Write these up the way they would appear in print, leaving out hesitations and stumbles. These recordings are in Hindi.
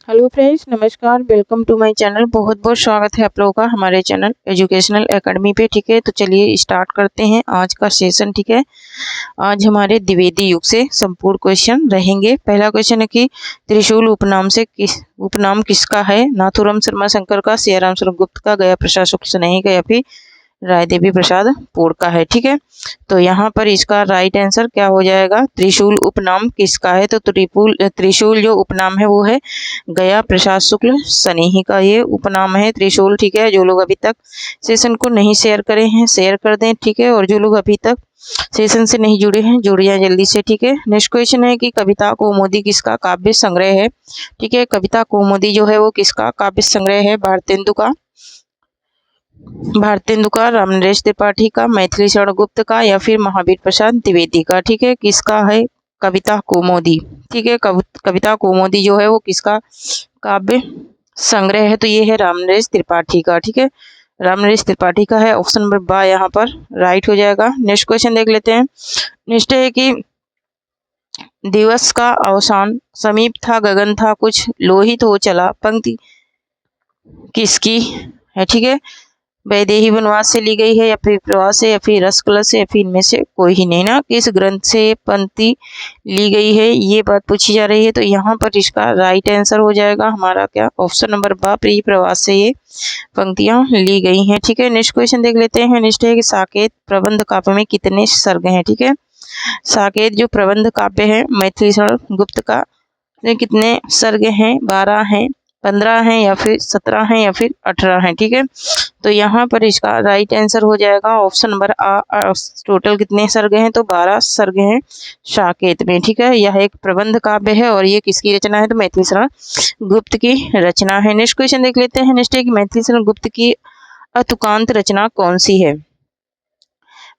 हेलो फ्रेंड्स, नमस्कार। Welcome to my channel. बहुत बहुत स्वागत है आप लोगों का हमारे चैनल एजुकेशनल एकेडमी पे। ठीक है, तो चलिए स्टार्ट करते हैं आज का सेशन। ठीक है, आज हमारे द्विवेदी युग से संपूर्ण क्वेश्चन रहेंगे। पहला क्वेश्चन है कि त्रिशूल उपनाम किसका है? नाथूराम शर्मा शंकर का, सियाराम शरण गुप्त का, गया प्रसाद शुक्ल स्नेही का, या फिर राय देवी प्रसाद पूर का है। ठीक है, तो यहाँ पर इसका राइट आंसर क्या हो जाएगा? त्रिशूल उपनाम किसका है? तो त्रिशूल जो उपनाम है वो है गया प्रसाद शुक्ल स्नेही का, ये उपनाम है त्रिशूल। ठीक है, जो लोग अभी तक सेशन को नहीं शेयर करे हैं शेयर कर दें। ठीक है, और जो लोग अभी तक सेशन से नहीं जुड़े हैं जुड़ जाए जल्दी से। ठीक है, नेक्स्ट क्वेश्चन है कि कविता कौमुदी किसका काव्य संग्रह है? ठीक है, कविता कौमुदी जो है वो किसका काव्य संग्रह है? भारतेंदु का, रामनरेश त्रिपाठी का, मैथिली शरण गुप्त का, या फिर महावीर प्रसाद द्विवेदी का। ठीक है, किसका है कविता कौमुदी? ठीक है, कविता कौमुदी जो है वो किसका काव्य संग्रह है? तो ये है रामनरेश त्रिपाठी का। ठीक है, रामनरेश त्रिपाठी का है। ऑप्शन नंबर बा यहाँ पर राइट हो जाएगा। नेक्स्ट क्वेश्चन देख लेते हैं। नेक्स्ट है कि दिवस का अवसान समीप था, गगन था कुछ लोहित हो चला, पंक्ति किसकी है? ठीक है, वैदेही वनवास से ली गई है, या फिर प्रवास से, या फिर रस कलश से, या फिर इनमें से कोई ही नहीं ना। किस ग्रंथ से पंक्ति ली गई है, ये बात पूछी जा रही है। तो यहाँ पर इसका राइट आंसर हो जाएगा हमारा क्या? ऑप्शन नंबर बा, प्री प्रवास से ये पंक्तियां ली गई हैं। ठीक है, नेक्स्ट क्वेश्चन देख लेते हैं। नेक्स्ट है कि साकेत प्रबंध काव्य में कितने सर्ग हैं? ठीक है, साकेत जो प्रबंध काव्य है मैथिली शरण गुप्त का, कितने सर्ग हैं? 12 हैं, 15 हैं, या फिर 17 हैं, या फिर 18 हैं। ठीक है, तो यहाँ पर इसका राइट आंसर हो जाएगा ऑप्शन नंबर आ। टोटल कितने सर्ग हैं? तो 12 सर्ग हैं साकेत में। ठीक है, यह एक प्रबंध काव्य है और ये किसकी रचना है? तो मैथिली शरण गुप्त की रचना है। नेक्स्ट क्वेश्चन देख लेते हैं। नेक्स्ट है कि मैथिली शरण गुप्त की अतुकांत रचना कौन सी है?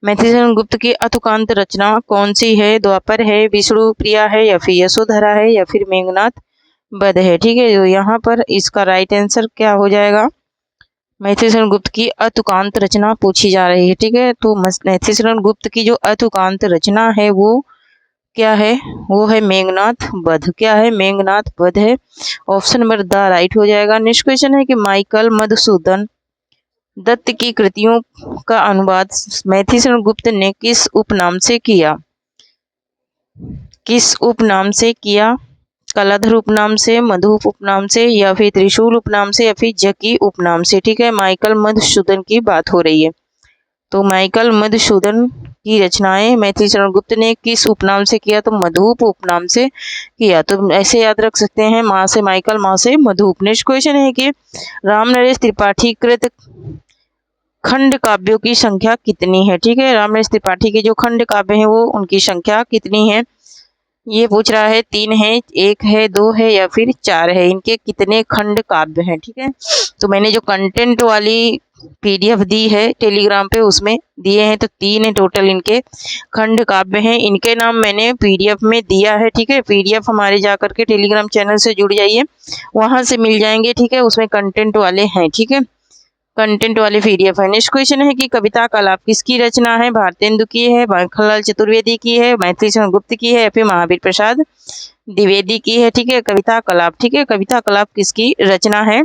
मैथिली शरण गुप्त की अतुकांत रचना कौन सी है? द्वापर है, विष्णु प्रिया है, या फिर यशोधरा है, या फिर मेघनाथ वध है। ठीक है, तो यहाँ पर इसका राइट आंसर क्या हो जाएगा? मैथिली शरण गुप्त की अतुकांत रचना पूछी जा रही है। ठीक है, तो मैथिली शरण गुप्त की जो अतुकांत रचना है वो क्या है? वो है मेघनाथ वध। क्या है? मेघनाथ वध है। ऑप्शन नंबर द राइट हो जाएगा। नेक्स्ट क्वेश्चन है कि माइकल मधुसूदन दत्त की कृतियों का अनुवाद मैथिली शरण गुप्त ने किस उपनाम से किया? किस उपनाम से किया? कलाधर उपनाम से, मधुप उपनाम से, या फिर त्रिशूल उपनाम से, या फिर जकी उपनाम से। ठीक है, माइकल मधुसूदन की बात हो रही है। तो माइकल मधुसूदन की रचनाएं मैथिली शरण गुप्त ने किस उपनाम से किया? तो मधुप उपनाम से किया। तो ऐसे याद रख सकते हैं, माँ से माइकल, माँ से मधुप। नेक्स्ट क्वेश्चन है कि रामनरेश त्रिपाठी कृत खंड काव्यों की संख्या कितनी है? ठीक है, रामनरेश त्रिपाठी के जो खंड काव्य हैं वो उनकी संख्या कितनी है? ये पूछ रहा है। 3 है, 1 है, 2 है, या फिर 4 है? इनके कितने खंड काव्य हैं? ठीक है, तो मैंने जो कंटेंट वाली पीडीएफ दी है टेलीग्राम पे उसमें दिए हैं, तो 3 है टोटल इनके खंड काव्य हैं। इनके नाम मैंने पीडीएफ में दिया है। ठीक है, पीडीएफ हमारे जाकर के टेलीग्राम चैनल से जुड़ जाइए, वहां से मिल जाएंगे। ठीक है, उसमें कंटेंट वाले हैं। ठीक है, कंटेंट वाले पीडीएफ है। नेक्स्ट क्वेश्चन है कि कविता कलाप किसकी रचना है? भारतेंदु की है, माखनलाल चतुर्वेदी की है, मैथिली शरण गुप्त की है, या फिर महावीर प्रसाद द्विवेदी की है? ठीक है, कविता कलाप। ठीक है, कविता कलाप किसकी रचना है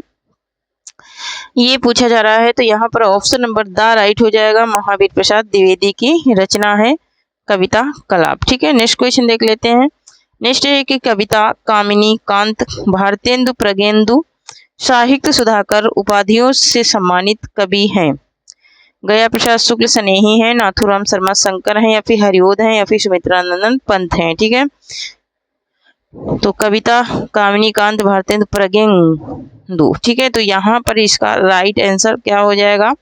ये पूछा जा रहा है। तो यहाँ पर ऑप्शन नंबर द राइट हो जाएगा, महावीर प्रसाद द्विवेदी की रचना है कविता कलाप। ठीक है, नेक्स्ट क्वेश्चन देख लेते हैं। नेक्स्ट है कि कविता कामिनी कांत भारतेंदु प्रगेंदु साहित्य सुधाकर उपाधियों से सम्मानित कवि हैं? गया प्रसाद शुक्ल स्नेही है, नाथूराम शर्मा शंकर हैं, या फिर हरिओध हैं, या फिर सुमित्रानंद पंत हैं? ठीक है, तो कविता कामिनी कांत भारतेंदु प्रगेंदु। ठीक है, तो यहाँ पर इसका राइट आंसर क्या हो जाएगा?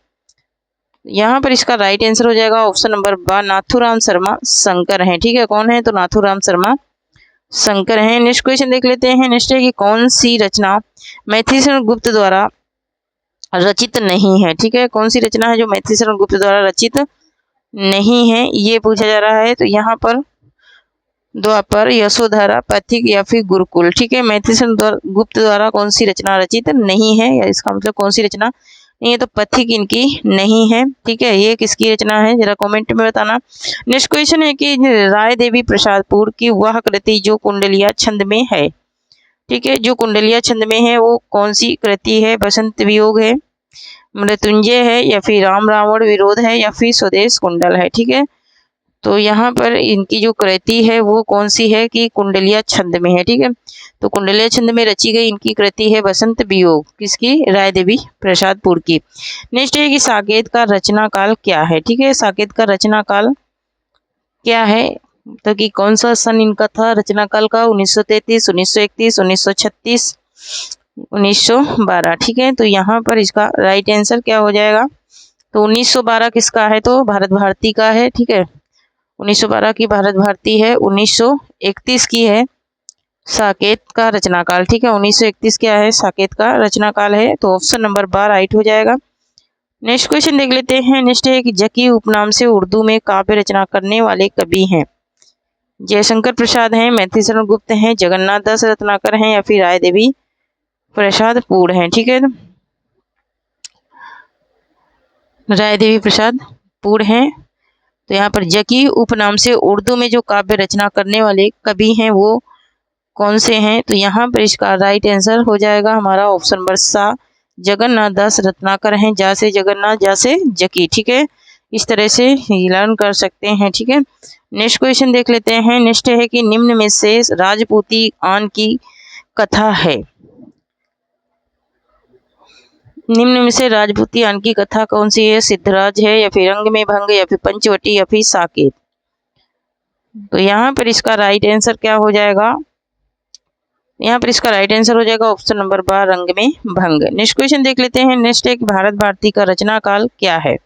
यहाँ पर इसका राइट आंसर हो जाएगा ऑप्शन नंबर बा, नाथूराम शर्मा शंकर हैं। ठीक है, कौन है? तो नाथूराम शर्मा शंकर हैं। नेक्स्ट क्वेश्चन देख लेते हैं। नेक्स्ट है कि कौन सी रचना मैथिली शरण गुप्त द्वारा रचित नहीं है? ठीक है, कौन सी रचना है जो मैथिली शरण गुप्त द्वारा रचित नहीं है, ये पूछा जा रहा है। तो यहाँ पर द्वापर, यशोधरा, पथिक, या फिर गुरुकुल। ठीक है, मैथिली शरण गुप्त द्वारा कौन सी रचना रचित नहीं है, या इसका मतलब कौन सी रचना नहीं है? तो पथिक इनकी नहीं है। ठीक है, ये किसकी रचना है जरा कमेंट में बताना। नेक्स्ट क्वेश्चन है कि राय देवी प्रसाद पूर की वह कृति जो कुंडलिया छंद में है, ठीक है। जो कुंडलिया छंद में है वो कौन सी कृति है? बसंत वियोग है, मृत्युंजय है, या फिर राम रावण विरोध है, या फिर स्वदेश कुंडल है। ठीक है, तो यहाँ पर इनकी जो कृति है वो कौन सी है कि कुंडलिया छंद में है। ठीक है, तो कुंडलिया छंद में रची गई इनकी कृति है बसंत वियोग, किसकी? राय देवी प्रसादपुर की। नेक्स्ट है कि साकेत का रचना काल क्या है? ठीक है, साकेत का रचना काल क्या है? तो कि कौन सा सन इनका था रचना काल का? 1933, 1931, 1936, 1912। ठीक है, तो यहाँ पर इसका राइट आंसर क्या हो जाएगा? तो 1912 किसका है? तो भारत भारती का है। ठीक है, 1912 की भारत भारती है। 1931 की है साकेत का रचनाकाल। ठीक है, 1931 क्या है? साकेत का रचनाकाल है। तो ऑप्शन नंबर 12 राइट हो जाएगा। नेक्स्ट क्वेश्चन देख लेते हैं। नेक्स्ट है कि जकी उपनाम से उर्दू में काव्य रचना करने वाले कवि हैं? जयशंकर प्रसाद हैं, मैथिली शरण गुप्त हैं, जगन्नाथ दास रत्नाकर हैं, या फिर राय देवी प्रसाद पूर्ण हैं। ठीक है, राय देवी प्रसाद पूर्ण हैं। तो यहाँ पर जकी उपनाम से उर्दू में जो काव्य रचना करने वाले कवि हैं वो कौन से हैं? तो यहाँ पर इसका राइट आंसर हो जाएगा हमारा ऑप्शन नंबर सा, जगन्नाथ दास रत्नाकर हैं। जा से जगन्नाथ, जा से जकी। ठीक है, इस तरह से लर्न कर सकते हैं। ठीक है, नेक्स्ट क्वेश्चन देख लेते हैं। नेक्स्ट है कि निम्न में से राजपूती आन की कथा है? निम्न में से राजपूती आन की कथा कौन सी है? सिद्धराज है, या फिर रंग में भंग, या फिर पंचवटी, या फिर साकेत। तो यहाँ पर इसका राइट आंसर क्या हो जाएगा? यहाँ पर इसका राइट आंसर हो जाएगा ऑप्शन नंबर 12, रंग में भंग। नेक्स्ट क्वेश्चन देख लेते हैं। नेक्स्ट है कि भारत भारती का रचना काल क्या है?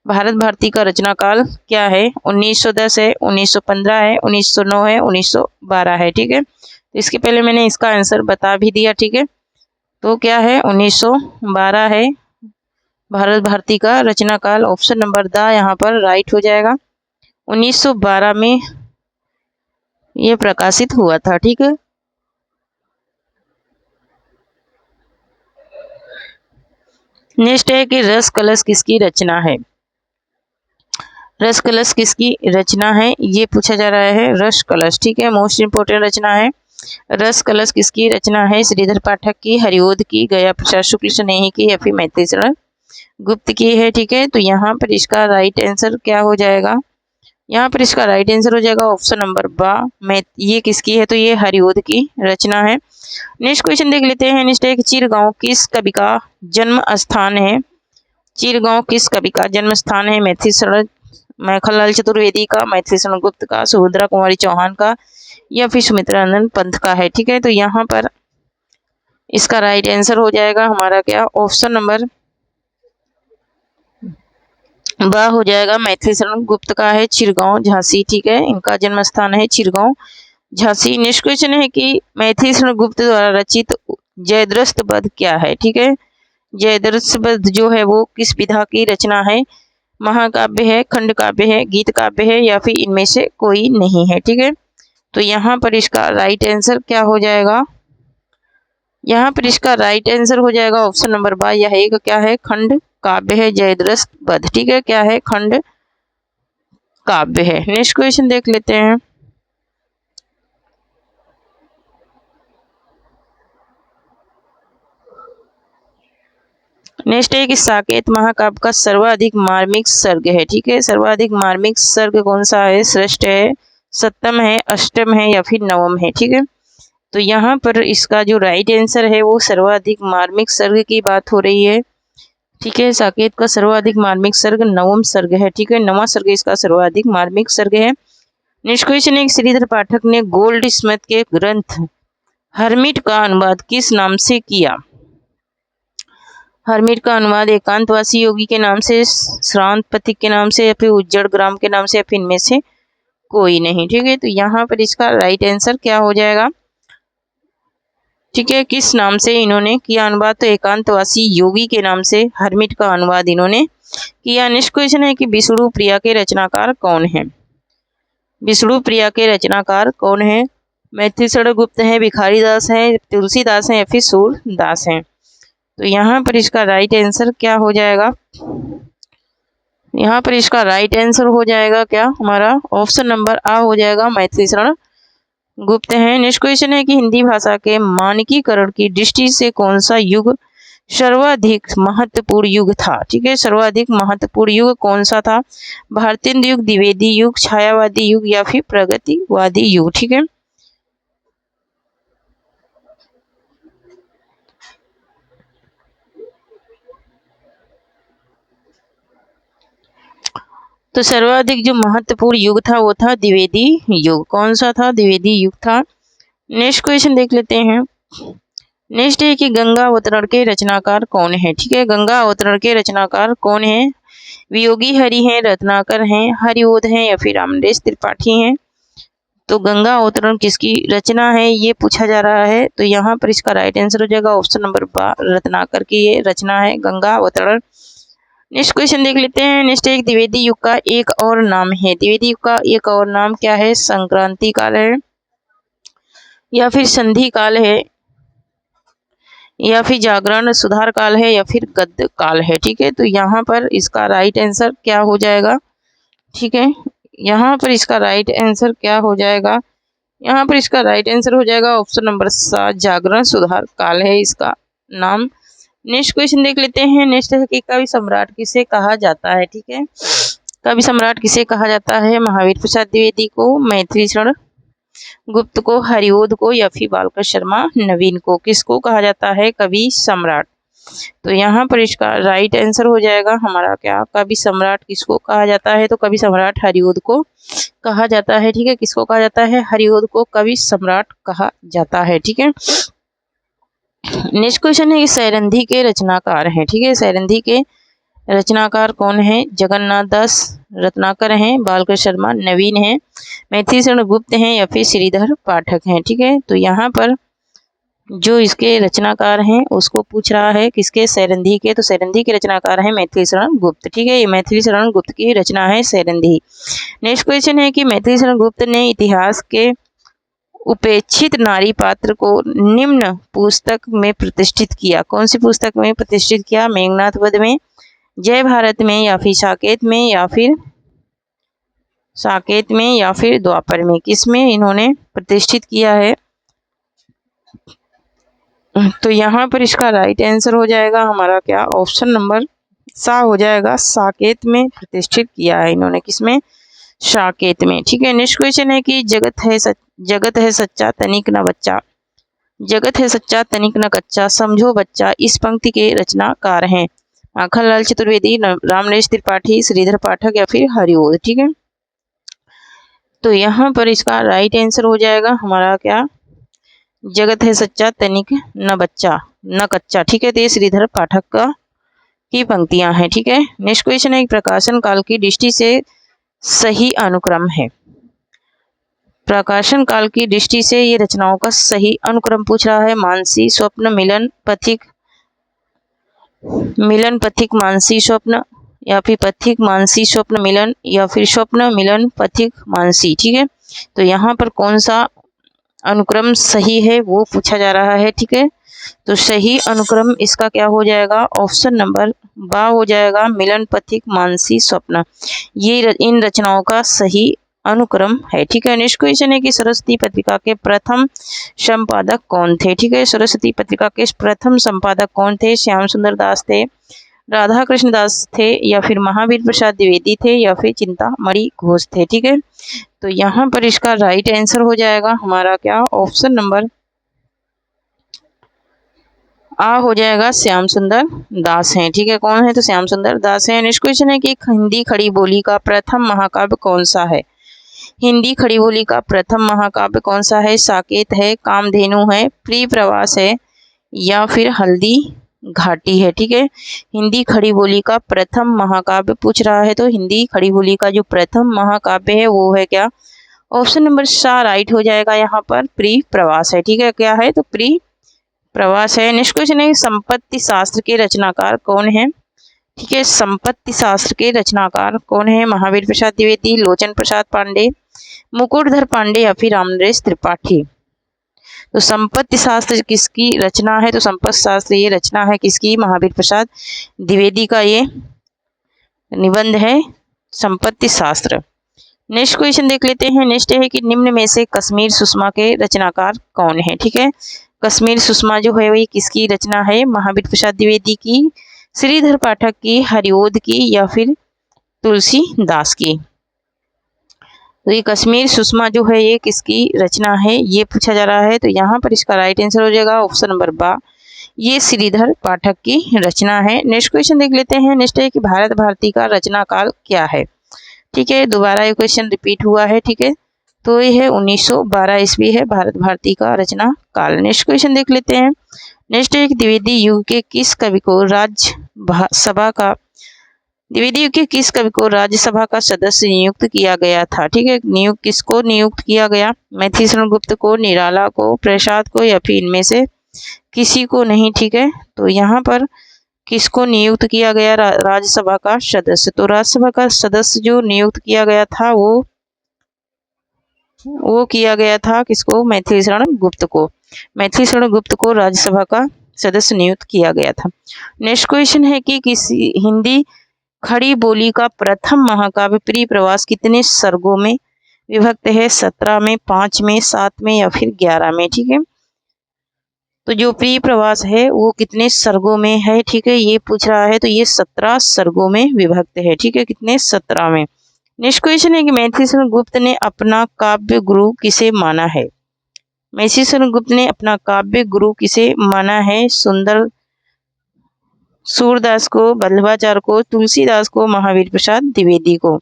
भारत भारती का रचना काल क्या है? 1910 है, 1915 है, 1909 है, 1912 है। ठीक है, तो इसके पहले मैंने इसका आंसर बता भी दिया। ठीक है, तो क्या है? 1912 है भारत भारती का रचना काल। ऑप्शन नंबर द यहाँ पर राइट हो जाएगा। 1912 में ये प्रकाशित हुआ था। ठीक है, नेक्स्ट है कि रस कलश किसकी रचना है? रस कलश किसकी रचना है ये पूछा जा रहा है। रस कलश, ठीक है, मोस्ट इंपोर्टेंट रचना है। रस कलश किसकी रचना है? श्रीधर पाठक की, हरिओद की, गया प्रसाद शुक्ल स्नेही की, या फिर मैथिली शरण गुप्त की है। ठीक है, तो यहाँ पर इसका राइट आंसर क्या हो जाएगा? यहाँ पर इसका राइट आंसर हो जाएगा ऑप्शन नंबर बा। ये किसकी है? तो ये हरिओद की रचना है। नेक्स्ट क्वेश्चन देख लेते हैं। नेक्स्ट है चिरगांव किस कवि का जन्म स्थान है? चिरगांव किस कवि का जन्म स्थान है? मैथिली शरण मैखनलाल चतुर्वेदी का, मैथिली शरण गुप्त का, सुभद्रा कुमारी चौहान का, या फिर सुमित्रा नंदन पंथ का है। ठीक है, तो यहाँ पर इसका राइट आंसर हो जाएगा हमारा क्या? ऑप्शन नंबर ब हो जाएगा, मैथिली शरण गुप्त का है चिरगांव झांसी। ठीक है, इनका जन्म स्थान है चिरगांव झांसी। नेक्स्ट क्वेश्चन है कि मैथिली शरण गुप्त द्वारा रचित जयद्रथ वध क्या है? ठीक है, जयद्रथ वध जो है वो किस विधा की रचना है? महाकाव्य है, खंड काव्य है, गीत काव्य है, या फिर इनमें से कोई नहीं है। ठीक है, तो यहाँ पर इसका राइट आंसर क्या हो जाएगा? यहाँ पर इसका राइट आंसर हो जाएगा ऑप्शन नंबर बा। यह एक क्या है? खंड काव्य है जयद्रथ वध। ठीक है, क्या है? खंड काव्य है। नेक्स्ट क्वेश्चन देख लेते हैं। नेक्स्ट है कि साकेत महाकाव्य का सर्वाधिक मार्मिक सर्ग है। ठीक है, सर्वाधिक मार्मिक सर्ग कौन सा है? श्रेष्ठ है, सप्तम है, अष्टम है, या फिर नवम है। ठीक है, तो यहाँ पर इसका जो राइट आंसर है वो सर्वाधिक मार्मिक सर्ग की बात हो रही है। ठीक है, साकेत का सर्वाधिक मार्मिक सर्ग नवम सर्ग है। ठीक है, नवा सर्ग इसका सर्वाधिक मार्मिक सर्ग है। नेक्स्ट क्वेश्चन है श्रीधर पाठक ने गोल्ड स्मिथ के ग्रंथ हर्मिट का अनुवाद किस नाम से किया? हर्मिट का अनुवाद एकांतवासी योगी के नाम से, श्रांत पथिक के नाम से, या फिर उज्जड़ ग्राम के नाम से, या फिर इनमें से कोई नहीं। ठीक है, तो यहाँ पर इसका राइट आंसर क्या हो जाएगा? ठीक है, किस नाम से इन्होंने किया अनुवाद? तो एकांतवासी योगी के नाम से हर्मिट का अनुवाद इन्होंने किया। नेक्स्ट क्वेश्चन है कि विष्णु प्रिया के रचनाकार कौन है? विष्णु प्रिया के रचनाकार कौन है? मैथिली शरण गुप्त है, भिखारी दास है, तुलसीदास है, या फिर सूरदास है। तो यहाँ पर इसका राइट आंसर क्या हो जाएगा? यहाँ पर इसका राइट आंसर हो जाएगा क्या हमारा? ऑप्शन नंबर आ हो जाएगा, मैथिली शरण गुप्त हैं। नेक्स्ट क्वेश्चन है कि हिंदी भाषा के मानकीकरण की दृष्टि से कौन सा युग सर्वाधिक महत्वपूर्ण युग था। ठीक है, सर्वाधिक महत्वपूर्ण युग कौन सा था? भारतीय युग, द्विवेदी युग, छायावादी युग या फिर प्रगतिवादी युग। ठीक है, तो सर्वाधिक जो महत्वपूर्ण युग था वो था द्विवेदी युग। कौन सा था? द्विवेदी युग था। नेक्स्ट क्वेश्चन देख लेते हैं। नेक्स्ट है कि गंगा अवतरण के रचनाकार कौन है। ठीक है, गंगा अवतरण के रचनाकार कौन है? वियोगी हरि हैं, रत्नाकर हैं, हरिओध हैं या फिर रामनरेश त्रिपाठी हैं। तो गंगा अवतरण किसकी रचना है ये पूछा जा रहा है। तो यहाँ पर इसका राइट आंसर हो जाएगा ऑप्शन नंबर 12, रत्नाकर की ये रचना है गंगा अवतरण। नेक्स्ट क्वेश्चन देख लेते हैं। नेक्स्ट एक द्विवेदी युग का एक और नाम है। द्विवेदी युग का एक और नाम क्या है? संक्रांति काल है या फिर संधि काल है या फिर जागरण सुधार काल है या फिर गद्य काल है। ठीक है, तो यहाँ पर इसका राइट आंसर क्या हो जाएगा? ठीक है, यहाँ पर इसका राइट आंसर क्या हो जाएगा? यहाँ पर इसका राइट आंसर हो जाएगा ऑप्शन नंबर 7, जागरण सुधार काल है इसका नाम। नेक्स्ट क्वेश्चन देख लेते हैं। नेक्स्ट है कि कवि सम्राट किसे कहा जाता है। ठीक है, कवि सम्राट किसे कहा जाता है? महावीर प्रसाद द्विवेदी को, मैथिली शरण गुप्त को, हरिओध को या फिर बालकर शर्मा नवीन को। किसको कहा जाता है कवि सम्राट? तो यहाँ पर इसका राइट आंसर हो जाएगा हमारा क्या? कवि सम्राट किसको कहा जाता है? तो कवि सम्राट हरिओध को कहा जाता है। ठीक है, किसको कहा जाता है? हरिओध को कवि सम्राट कहा जाता है। ठीक है, नेक्स्ट क्वेश्चन है कि सैरंधी के रचनाकार हैं। ठीक है, सैरंधी के रचनाकार कौन है? जगन्नाथ दास रत्नाकर हैं, बालकर शर्मा नवीन हैं, मैथिली शरण गुप्त हैं या फिर श्रीधर पाठक हैं। ठीक है, तो यहाँ पर जो इसके रचनाकार हैं उसको पूछ रहा है किसके? सैरंधी के। तो सैरंधी के रचनाकार हैं मैथिली शरण गुप्त। ठीक है, ये मैथिली शरण गुप्त की रचना है सैरंधी। नेक्स्ट क्वेश्चन है कि मैथिली शरण गुप्त ने इतिहास के उपेक्षित नारी पात्र को निम्न पुस्तक में प्रतिष्ठित किया। कौन सी पुस्तक में प्रतिष्ठित किया? मेघनाथ वध में, जय भारत में या फिर साकेत में या फिर द्वापर में। किसमें इन्होंने प्रतिष्ठित किया है? तो यहाँ पर इसका राइट आंसर हो जाएगा हमारा क्या? ऑप्शन नंबर सा हो जाएगा, साकेत में प्रतिष्ठित किया है इन्होंने। किसमें? साकेत में। ठीक है, नेक्स्ट क्वेश्चन है कि जगत है सच्चा तनिक न बच्चा, जगत है सच्चा तनिक न कच्चा, समझो बच्चा, इस पंक्ति के रचनाकार हैं माखनलाल चतुर्वेदी, रामनरेश त्रिपाठी, श्रीधर पाठक या फिर हरिओध। ठीक है, तो यहाँ पर इसका राइट आंसर हो जाएगा हमारा क्या? जगत है सच्चा तनिक न बच्चा न कच्चा। ठीक है, तो ये श्रीधर पाठक की पंक्तियां हैं। ठीक है, नेक्स्ट क्वेश्चन है प्रकाशन काल की दृष्टि से सही अनुक्रम है। प्रकाशन काल की दृष्टि से ये रचनाओं का सही अनुक्रम पूछ रहा है। मानसी स्वप्न मिलन पथिक मानसी स्वप्न या फिर पथिक मानसी स्वप्न मिलन या फिर स्वप्न मिलन पथिक मानसी। ठीक है, तो यहाँ पर कौन सा अनुक्रम सही है वो पूछा जा रहा है। ठीक है, तो सही अनुक्रम इसका क्या हो जाएगा? ऑप्शन नंबर बा हो जाएगा, मिलन पथिक मानसी स्वप्न। ये इन रचनाओं का सही अनुक्रम है। ठीक है, नेक्स्ट क्वेश्चन है कि सरस्वती पत्रिका के प्रथम संपादक कौन थे। ठीक है, सरस्वती पत्रिका के प्रथम संपादक कौन थे? श्याम सुंदर दास थे, राधा कृष्ण दास थे या फिर महावीर प्रसाद द्विवेदी थे या फिर चिंतामणि घोष थे। ठीक है, तो यहाँ पर इसका राइट आंसर हो जाएगा हमारा क्या? ऑप्शन नंबर आ हो जाएगा, श्याम सुंदर दास हैं। ठीक है, कौन है? तो श्याम सुंदर दास हैं। नेक्स्ट क्वेश्चन है कि हिंदी खड़ी बोली का प्रथम महाकाव्य कौन सा है? हिंदी खड़ी बोली का प्रथम महाकाव्य कौन सा है? साकेत है, कामधेनु है, प्रिय प्रवास है या फिर हल्दी घाटी है। ठीक है, हिंदी खड़ी बोली का प्रथम महाकाव्य पूछ रहा है। तो हिंदी खड़ी बोली का जो प्रथम महाकाव्य है वो है क्या? ऑप्शन नंबर सा राइट हो जाएगा यहाँ पर, प्रिय प्रवास है। ठीक है, क्या है? तो प्रिय प्रवास है। नेक्स्ट क्वेश्चन है संपत्ति शास्त्र के रचनाकार कौन है? ठीक है, संपत्ति शास्त्र के रचनाकार कौन है? महावीर प्रसाद द्विवेदी, लोचन प्रसाद पांडे, मुकुटधर पांडे या फिर रामनरेश त्रिपाठी। तो संपत्ति शास्त्र किसकी रचना है? तो संपत्ति शास्त्र ये रचना है किसकी? महावीर प्रसाद द्विवेदी का ये निबंध है संपत्ति शास्त्र। नेक्स्ट क्वेश्चन देख लेते हैं। नेक्स्ट है कि निम्न में से कश्मीर सुषमा के रचनाकार कौन है। ठीक है, कश्मीर सुषमा जो है वही किसकी रचना है, महावीर प्रसाद द्विवेदी की, श्रीधर पाठक की, हरिओध की या फिर तुलसीदास की। तो ये कश्मीर सुषमा जो है ये किसकी रचना है ये पूछा जा रहा है। तो यहाँ पर इसका राइट आंसर हो जाएगा ऑप्शन नंबर बा, ये श्रीधर पाठक की रचना है। नेक्स्ट क्वेश्चन देख लेते हैं। नेक्स्ट है कि भारत भारती का रचना काल क्या है। ठीक है, दोबारा ये क्वेश्चन रिपीट हुआ है। ठीक है, तो ये है 1912 ईस्वी है भारत भारती का रचना काल। नेक्स्ट क्वेश्चन देख लेते हैं। नेक्स्ट है कि द्विवेदी युग के किस कवि को राज्यसभा का राज्यसभा का सदस्य नियुक्त किया गया था। ठीक है, किसको नियुक्त किया गया, मैथिली शरण गुप्त को, निराला को, प्रसाद को या फिर इनमें से किसी को नहीं। ठीक है, तो यहाँ पर किसको नियुक्त किया गया राज्यसभा का सदस्य। तो राज्यसभा का सदस्य जो नियुक्त किया गया था वो किया गया था किसको, मैथिली शरण गुप्त को। मैथिली शरण गुप्त को राज्यसभा का सदस्य नियुक्त किया गया था। नेक्स्ट क्वेश्चन है कि किसी हिंदी खड़ी बोली का प्रथम महाकाव्य प्रिय प्रवास कितने सर्गों में विभक्त है, 17 में, 5 में, 7 में या फिर 11 में। ठीक है, तो जो प्रिय प्रवास है वो कितने सर्गों में है। ठीक है, ये पूछ रहा है, तो ये 17 सर्गों में विभक्त है। ठीक है, कितने, 17 में। नेक्स्ट क्वेश्चन है कि मैथिली शरण गुप्त ने अपना काव्य गुरु किसे माना है। मैथिली शरण गुप्त ने अपना काव्य गुरु किसे माना है, सूरदास को, वल्लभाचार्य को, तुलसीदास को, महावीर प्रसाद द्विवेदी को।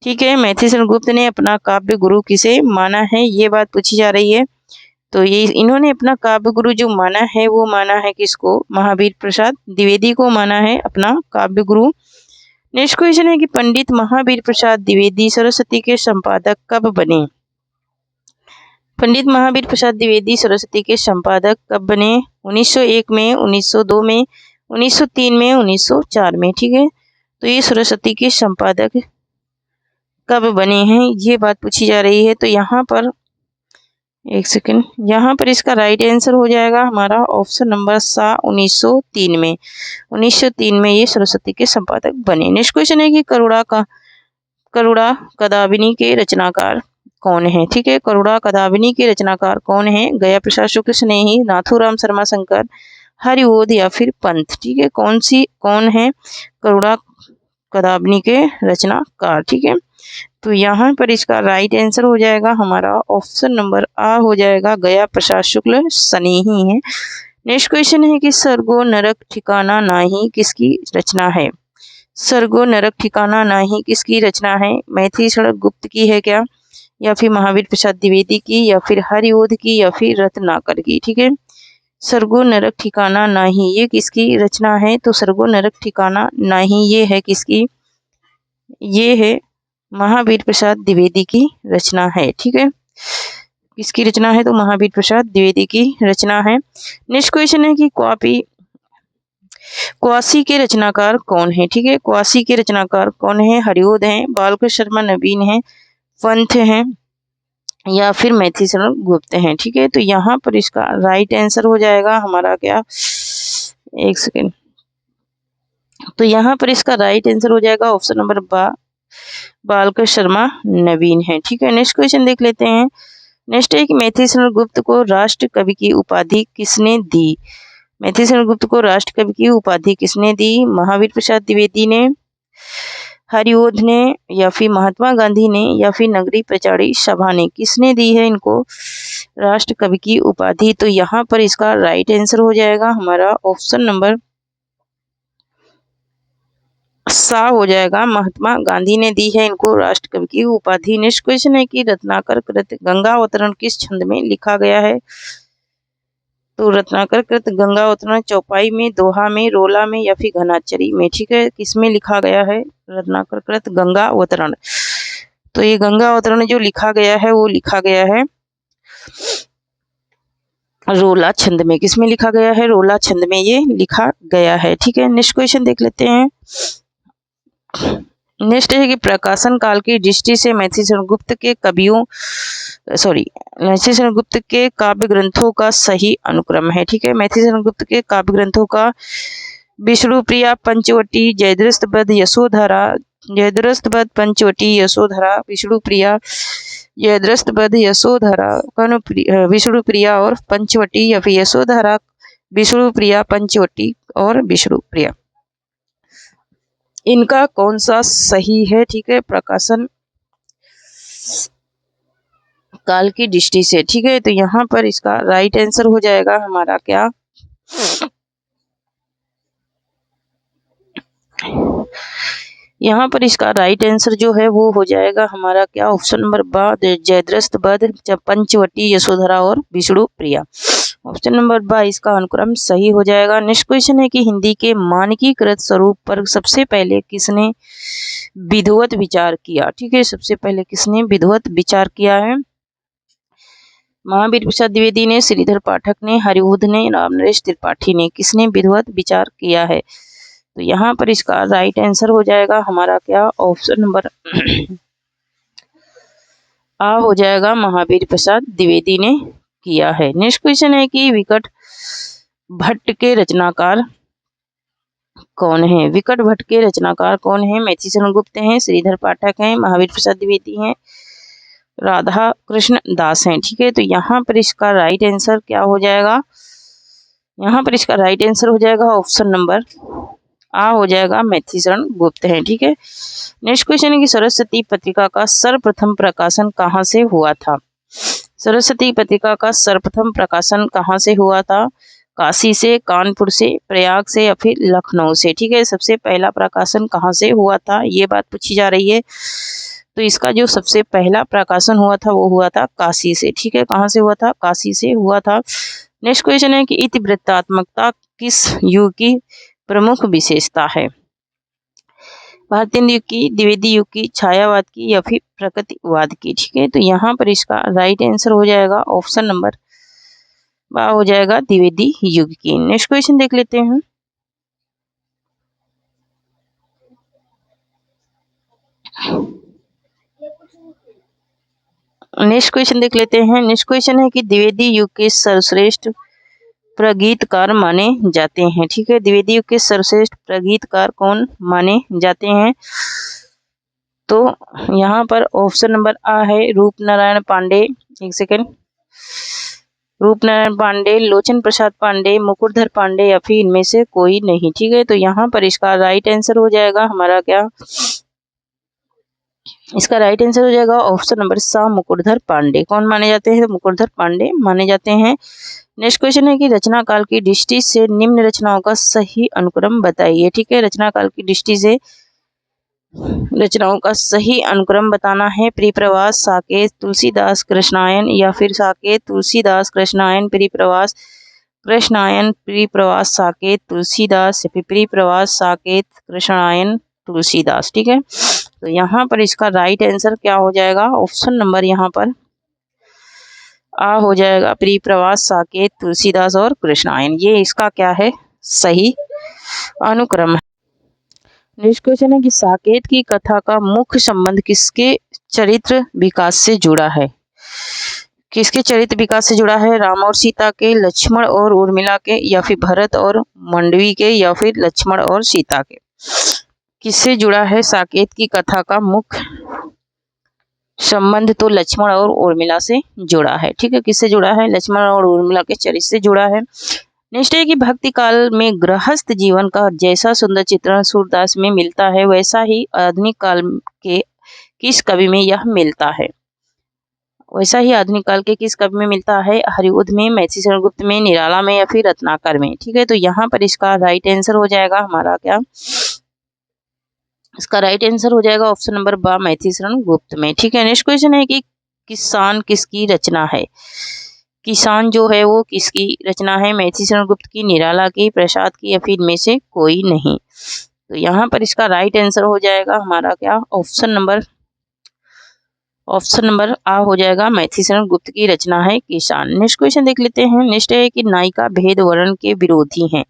ठीक है, मैथिली शरण गुप्त ने अपना काव्य गुरु किसे माना है, ये बात पूछी जा रही है। तो ये इन्होंने अपना काव्य गुरु जो माना है वो माना है किसको, महावीर प्रसाद द्विवेदी को माना है अपना काव्य गुरु। नेक्स्ट क्वेश्चन है कि पंडित महावीर प्रसाद द्विवेदी सरस्वती के संपादक कब बने। पंडित महावीर प्रसाद द्विवेदी सरस्वती के संपादक कब बने, 1901 में, 1902 में, 1903 में, 1904 में। ठीक है, तो ये सरस्वती के संपादक कब बने हैं ये बात पूछी जा रही है। तो यहाँ पर एक सेकंड, यहाँ पर इसका राइट आंसर हो जाएगा हमारा ऑप्शन नंबर सा, 1903 में। 1903 में ये सरस्वती के संपादक बने। नेक्स्ट क्वेश्चन है कि करुणा कदाबिनी के रचनाकार कौन है। ठीक है, करुणा कदाबिनी के रचनाकार कौन है, गया प्रसाद शुक्ल स्नेही, नाथूराम शर्मा शंकर, हरिओध या फिर पंत। ठीक है, कौन है करुणा कदाबिनी के रचनाकार। ठीक है, तो यहाँ पर इसका राइट आंसर हो जाएगा हमारा ऑप्शन नंबर आ हो जाएगा, गया प्रसाद शुक्ल स्नेही है। नेक्स्ट क्वेश्चन है कि सर्गो नरक ठिकाना नाही किसकी रचना है। सर्गो नरक ठिकाना नाही किसकी रचना है, मैथिली शरण गुप्त की है क्या, या फिर महावीर प्रसाद द्विवेदी की, या फिर हरिओध की, या फिर रत्नाकर की। ठीक है, सर्गो नरक ठिकाना नाही ये किसकी रचना है। तो सर्गो नरक ठिकाना नाही ये है किसकी, ये है महावीर प्रसाद द्विवेदी की रचना है। ठीक है, किसकी रचना है, तो महावीर प्रसाद द्विवेदी की रचना है। नेक्स्ट क्वेश्चन है कि क्वासी के रचनाकार कौन है। ठीक है, क्वासी के रचनाकार कौन है, हरिओध हैं, बालकृष्ण शर्मा नवीन हैं, पंथ हैं या फिर मैथिली शरण गुप्त हैं। ठीक है, तो यहाँ पर इसका राइट आंसर हो जाएगा हमारा क्या, एक सेकेंड, तो यहाँ पर इसका राइट आंसर हो जाएगा ऑप्शन नंबर बालकृष्ण शर्मा नवीन है। ठीक है, नेक्स्ट क्वेश्चन देख लेते हैं। नेक्स्ट है कि मैथिली शरण गुप्त को राष्ट्र कवि की उपाधि किसने दी। मैथिली शरण गुप्त को राष्ट्र कवि की उपाधि किसने दी, महावीर प्रसाद द्विवेदी ने, हरिओध ने, या फिर महात्मा गांधी ने, या फिर नगरी प्रचारी सभा ने, किसने दी है इनको राष्ट्र कवि की उपाधि। तो यहाँ पर इसका राइट आंसर हो जाएगा हमारा ऑप्शन नंबर सा हो जाएगा, महात्मा गांधी ने दी है इनको राष्ट्र कवि की उपाधि। नेक्स्ट क्वेश्चन है कि रत्नाकर कृत गंगा अवतरण किस छंद में लिखा गया है। तो रत्नाकर कृत गंगा अवतरण चौपाई में, दोहा में, रोला में या फिर घनाचरी में। ठीक है, किसमें लिखा गया है रत्नाकर कृत गंगा अवतरण। तो ये गंगा अवतरण जो लिखा गया है वो लिखा गया है रोला छंद में। किसमें लिखा गया है, रोला छंद में ये लिखा गया है। ठीक है, नेक्स्ट क्वेश्चन देख लेते हैं। नेक्स्ट है कि प्रकाशन काल की दृष्टि से मैथिली शरण गुप्त के काव्य ग्रंथों का सही अनुक्रम है। ठीक है, मैथिली शरण गुप्त के काव्य ग्रंथों का विष्णुप्रिया, पंचवटी, जयद्रथ वध, यशोधरा, जयद्रथवध पंचवटी यशोधरा विष्णुप्रिया, जयद्रथवध यशोधरा विष्णुप्रिया और पंचवटी, या फिर यशोधरा विष्णुप्रिया पंचवटी और विष्णुप्रिया, इनका कौन सा सही है? ठीक है, प्रकाशन काल की दृष्टि से। ठीक है, तो यहाँ पर इसका राइट आंसर हो जाएगा हमारा क्या, यहाँ पर इसका राइट आंसर जो है वो हो जाएगा हमारा क्या, ऑप्शन नंबर बा, जयद्रथवध पंचवटी यशोधरा और विष्णुप्रिया। ऑप्शन नंबर बा इसका अनुक्रम सही हो जाएगा। नेक्स्ट क्वेश्चन है कि हिंदी के मानकीकृत स्वरूप पर सबसे पहले किसने विधिवत विचार किया? ठीक है, सबसे पहले किसने विधिवत विचार किया है? महावीर प्रसाद द्विवेदी ने, श्रीधर पाठक ने, हरिबुध ने, रामनरेश त्रिपाठी ने, किसने विधिवत विचार किया है? तो यहाँ पर इसका राइट आंसर हो जाएगा हमारा क्या, ऑप्शन नंबर आ हो जाएगा, महावीर प्रसाद द्विवेदी ने किया है। नेक्स्ट क्वेश्चन है कि विकट भट्ट के रचनाकार कौन है? विकट भट्ट के रचनाकार कौन है? मैथिलीशरण गुप्त हैं, श्रीधर पाठक हैं, महावीर प्रसाद द्विवेदी हैं, राधा कृष्ण दास हैं। ठीक है, तो यहाँ पर इसका राइट आंसर क्या हो जाएगा? यहाँ पर इसका राइट आंसर हो जाएगा ऑप्शन नंबर आ हो जाएगा, मैथिलीशरण गुप्त हैं। ठीक है, नेक्स्ट क्वेश्चन है कि सरस्वती पत्रिका का सर्वप्रथम प्रकाशन कहाँ से हुआ था? सरस्वती पत्रिका का सर्वप्रथम प्रकाशन कहाँ से हुआ था? काशी से, कानपुर से, प्रयाग से, या फिर लखनऊ से? ठीक है, सबसे पहला प्रकाशन कहाँ से हुआ था, ये बात पूछी जा रही है। तो इसका जो सबसे पहला प्रकाशन हुआ था वो हुआ था काशी से। ठीक है, कहाँ से हुआ था? काशी से हुआ था। नेक्स्ट क्वेश्चन है कि इतिवृत्तात्मकता किस युग की प्रमुख विशेषता है? भारतीय युग की, द्विवेदी युग की, छायावाद की, या फिर प्रकृतिवाद की? ठीक है, तो यहाँ पर इसका राइट आंसर हो जाएगा ऑप्शन नंबर बा हो जाएगा, द्विवेदी युग की। नेक्स्ट क्वेश्चन देख लेते हैं। नेक्स्ट क्वेश्चन देख लेते हैं। नेक्स्ट क्वेश्चन है कि द्विवेदी युग के सर्वश्रेष्ठ प्रगीतकार माने जाते हैं? ठीक है, द्विवेदी युग के सर्वश्रेष्ठ प्रगीतकार कौन माने जाते हैं? तो यहाँ पर ऑप्शन नंबर आ है, रूपनारायण पांडे, एक सेकेंड, रूपनारायण पांडे, लोचन प्रसाद पांडे, मुकुटधर पांडे, या फिर इनमें से कोई नहीं। ठीक है, तो यहाँ पर इसका राइट आंसर हो जाएगा हमारा क्या, इसका राइट आंसर हो जाएगा ऑप्शन नंबर सा, मुकुटधर पांडे। कौन माने जाते हैं? मुकुटधर पांडे माने जाते हैं। नेक्स्ट क्वेश्चन है कि रचना काल की दृष्टि से निम्न रचनाओं का सही अनुक्रम बताइए। ठीक है, रचना काल की दृष्टि से रचनाओं का सही अनुक्रम बताना है। प्रिप्रवास, साकेत, तुलसीदास, कृष्णायन, या फिर साकेत, तुलसीदास, कृष्णायन, प्रिप्रवास, कृष्णायन, प्रिप्रवास, साकेत, तुलसीदास, या फिर प्रिप्रवास, साकेत, कृष्णायन, तुलसीदास। ठीक है, तो यहाँ पर इसका राइट आंसर क्या हो जाएगा? ऑप्शन नंबर यहाँ पर आ हो जाएगा, प्रिप्रवास, साकेत, तुलसीदास और कृष्णायन, ये इसका क्या है, सही अनुक्रम है। नेक्स्ट क्वेश्चन है कि साकेत की कथा का मुख्य संबंध किसके चरित्र विकास से जुड़ा है? किसके चरित्र विकास से जुड़ा है? राम और सीता के, लक्ष्मण और उर्मिला के, या फिर भरत और मंडवी के, या फिर लक्ष्मण और सीता के? किससे जुड़ा है साकेत की कथा का मुख्य संबंध? तो लक्ष्मण और उर्मिला से जुड़ा है। ठीक है, किससे जुड़ा है? लक्ष्मण और उर्मिला के चरित्र से जुड़ा है। नेक्स्ट है कि भक्ति काल में गृहस्थ जीवन का जैसा सुंदर चित्रण सूरदास में मिलता है वैसा ही आधुनिक काल के किस कवि में यह मिलता है? वैसा ही आधुनिक काल के किस कवि में मिलता है? हरिबुध में, मैथिलीशरण गुप्त में, निराला में, या फिर रत्नाकर में? ठीक है, तो यहाँ पर इसका राइट आंसर हो जाएगा हमारा क्या, इसका राइट आंसर हो जाएगा ऑप्शन नंबर बा, मैथिलीशरण गुप्त में। ठीक है, नेक्स्ट क्वेश्चन है कि किसान किसकी रचना है? किसान जो है वो किसकी रचना है? मैथिलीशरण गुप्त की, निराला की, प्रसाद की, या फिर इनमें से कोई नहीं? तो यहाँ पर इसका राइट आंसर हो जाएगा हमारा क्या, ऑप्शन नंबर आ हो जाएगा, मैथिलीशरण गुप्त की रचना है किसान। नेक्स्ट क्वेश्चन देख लेते हैं। नेक्स्ट है कि नायिका भेद वर्ण के विरोधी हैं।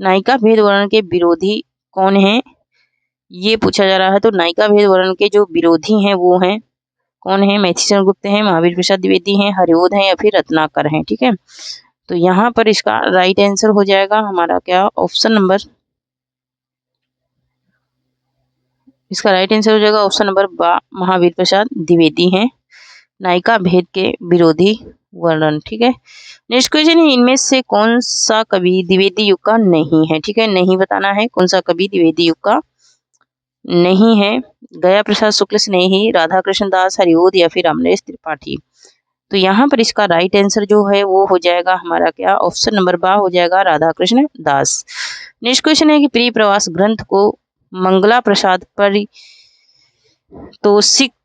नायिका भेद वर्ण के विरोधी कौन है, ये पूछा जा रहा है। तो नायिका भेद वर्ण के जो विरोधी हैं वो हैं कौन है? मैथिलीशरण गुप्त हैं, महावीर प्रसाद द्विवेदी हैं, हरिबोध हैं, या फिर रत्नाकर हैं। ठीक है, तो यहाँ पर इसका राइट आंसर हो जाएगा हमारा क्या, ऑप्शन नंबर इसका राइट आंसर हो जाएगा ऑप्शन नंबर बा, महावीर प्रसाद द्विवेदी हैं नायिका भेद के विरोधी वर्णन। ठीक है, नेक्स्ट क्वेश्चन है, इनमें से कौन सा कवि द्विवेदी युग का नहीं है। ठीक है, नहीं बताना है कौन सा कवि द्विवेदी युग का नहीं है। गया प्रसाद शुक्ल स्नेही, राधा कृष्ण दास, हरिओद या फिर रामनरेश त्रिपाठी। तो यहाँ पर इसका राइट आंसर जो है वो हो जाएगा हमारा क्या, ऑप्शन नंबर बा हो जाएगा राधा कृष्ण दास। नेक्स्ट क्वेश्चन है कि प्रिय प्रवास ग्रंथ को मंगला प्रसाद पारितोषिक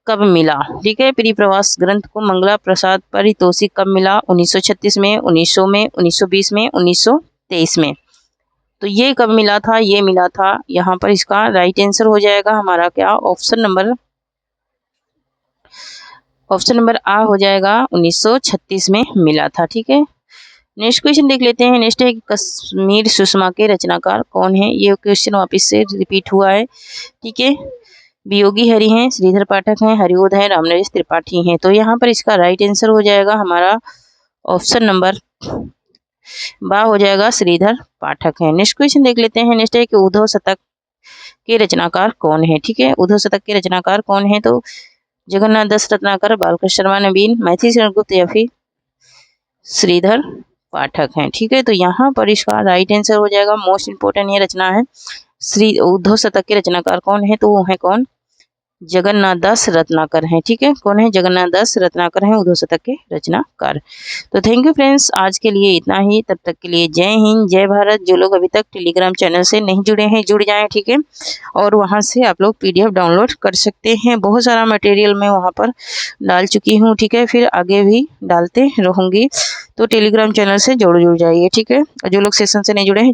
कब मिला। ठीक है, प्रिय प्रवास ग्रंथ को मंगला प्रसाद पारितोषिक कब मिला, 1936 में, 1900 में, 1920 में, 1923 में। तो ये कब मिला था, ये मिला था यहाँ पर इसका राइट आंसर हो जाएगा हमारा क्या, ऑप्शन नंबर आ हो जाएगा 1936 में मिला था। ठीक है, नेक्स्ट क्वेश्चन देख लेते हैं। नेक्स्ट है कश्मीर सुषमा के रचनाकार कौन है। ये क्वेश्चन वापस से रिपीट हुआ है। ठीक है, वियोगी हरि हैं, श्रीधर पाठक हैं, हरिओद हैं, रामनरेश त्रिपाठी हैं। तो यहाँ पर इसका राइट आंसर हो जाएगा हमारा ऑप्शन नंबर बा हो जाएगा श्रीधर पाठक हैं। नेक्स्ट क्वेश्चन देख लेते हैं। नेक्स्ट है कि उद्धव शतक के रचनाकार कौन है। ठीक है, उद्धव शतक के रचनाकार कौन है। तो जगन्नाथ दास रत्नाकर, बालकृष्ण शर्मा नवीन, मैथिली शरण गुप्त या फिर श्रीधर पाठक हैं। ठीक है, तो यहाँ पर इसका राइट आंसर हो जाएगा, मोस्ट इंपोर्टेंट ये रचना है, श्री उद्धव शतक के रचनाकार कौन है। तो वो है कौन, जगन्नाथ दास रत्नाकर हैं। ठीक है, कौन है, जगन्नाथ दास रत्नाकर हैं उद्धव शतक के रचनाकार। तो थैंक यू फ्रेंड्स, आज के लिए इतना ही। तब तक के लिए जय हिंद, जय भारत। जो लोग अभी तक टेलीग्राम चैनल से नहीं जुड़े हैं जुड़ जाएं। ठीक है, और वहां से आप लोग PDF डाउनलोड कर सकते हैं। बहुत सारा मटेरियल मैं वहां पर डाल चुकी हूँ। ठीक है, फिर आगे भी डालते रहूँगी। तो टेलीग्राम चैनल से जुड़ जाइए। ठीक है, और जो लोग सेशन से नहीं जुड़े हैं